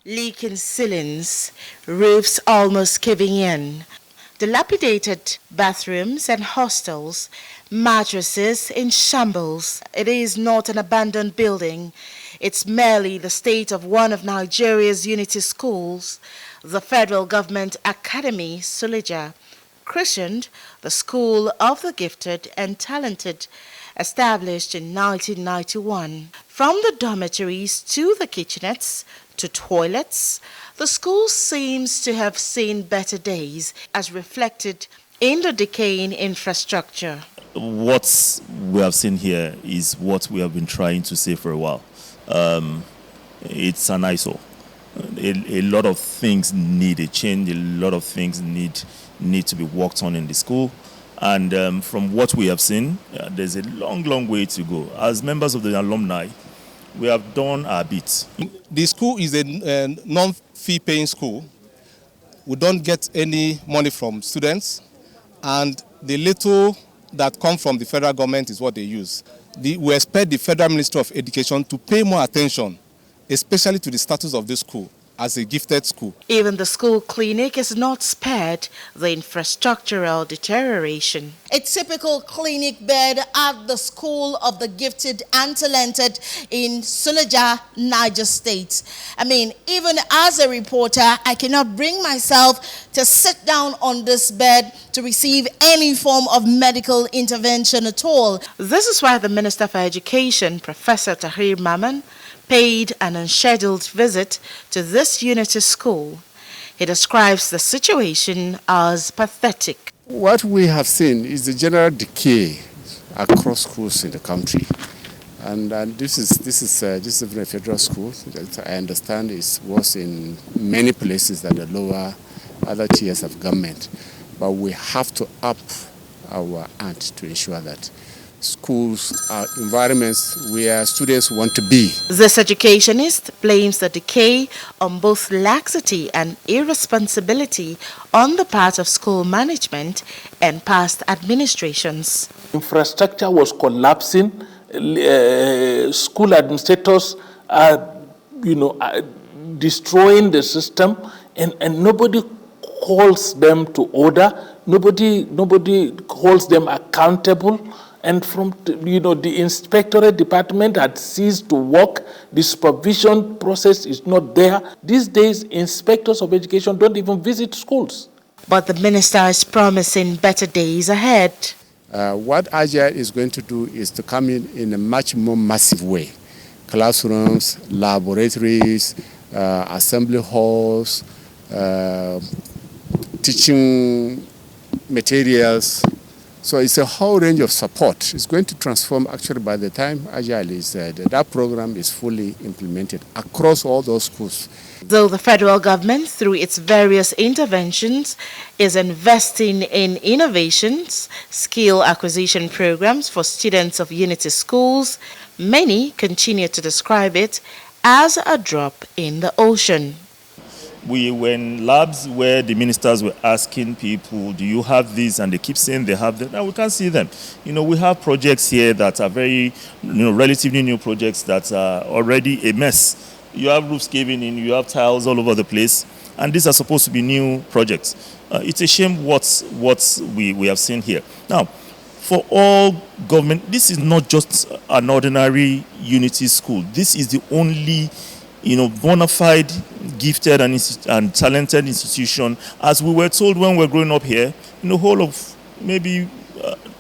Leaking ceilings, roofs almost caving in, dilapidated bathrooms and hostels, mattresses in shambles. It is not an abandoned building. It's merely the state of one of Nigeria's unity schools, the federal government academy, Suleja, christened the School of the Gifted and Talented, established in 1991. From the dormitories to the kitchenettes to toilets, the school seems to have seen better days, as reflected in the decaying infrastructure. What we have seen here is what we have been trying to say for a while. It's an eyesore. A lot of things need a change. A lot of things need to be worked on in the school. And from what we have seen, there's a long way to go. As members of the alumni, we have done our bit. The school is a non-fee paying school. We don't get any money from students, and the little that comes from the federal government is what they use. We expect the Federal Ministry of Education to pay more attention, especially to the status of this school as a gifted school. Even the school clinic is not spared the infrastructural deterioration. A typical clinic bed at the School of the Gifted and Talented in Suleja, Niger State. Even as a reporter, I cannot bring myself to sit down on this bed to receive any form of medical intervention at all. This is why the Minister for Education, Professor Tahir Maman, paid an unscheduled visit to this unity school. He describes the situation as pathetic. What we have seen is the general decay across schools in the country. And this is even a federal school. I understand it was in many places that the lower other tiers of government. But we have to up our ante to ensure that schools are environments where students want to be. This educationist blames the decay on both laxity and irresponsibility on the part of school management and past administrations. Infrastructure was collapsing. School administrators are, destroying the system, and nobody calls them to order. Nobody holds them accountable. And from the inspectorate department had ceased to work. The supervision process is not there. These days, inspectors of education don't even visit schools. But the minister is promising better days ahead. What Agile is going to do is to come in a much more massive way. Classrooms, laboratories, assembly halls, teaching materials. So it's a whole range of support. It's going to transform, actually, by the time Agile is that program is fully implemented across all those schools. Though the federal government, through its various interventions, is investing in innovations, skill acquisition programs for students of unity schools, many continue to describe it as a drop in the ocean. We were in labs where the ministers were asking people, do you have this? And they keep saying they have that. Now we can't see them. We have projects here that are very, relatively new projects that are already a mess. You have roofs caving in, you have tiles all over the place, and these are supposed to be new projects. It's a shame what we have seen here. Now, for all government, this is not just an ordinary unity school. This is the only bona fide, gifted and talented institution, as we were told when we were growing up here, in the whole of maybe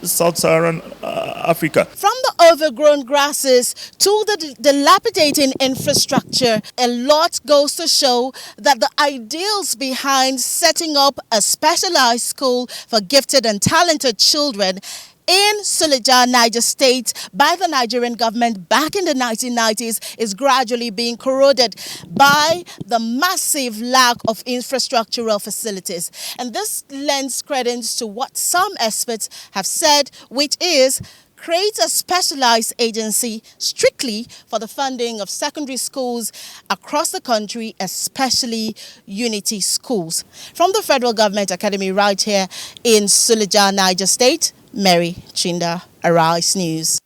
Sub-Saharan Africa. From the overgrown grasses to the dilapidating infrastructure, a lot goes to show that the ideals behind setting up a specialized school for gifted and talented children in Suleja, Niger State, by the Nigerian government back in the 1990s is gradually being corroded by the massive lack of infrastructural facilities. And this lends credence to what some experts have said, which is create a specialized agency strictly for the funding of secondary schools across the country, especially unity schools. From the Federal Government Academy right here in Suleja, Niger State, Mary Chinda, Arise News.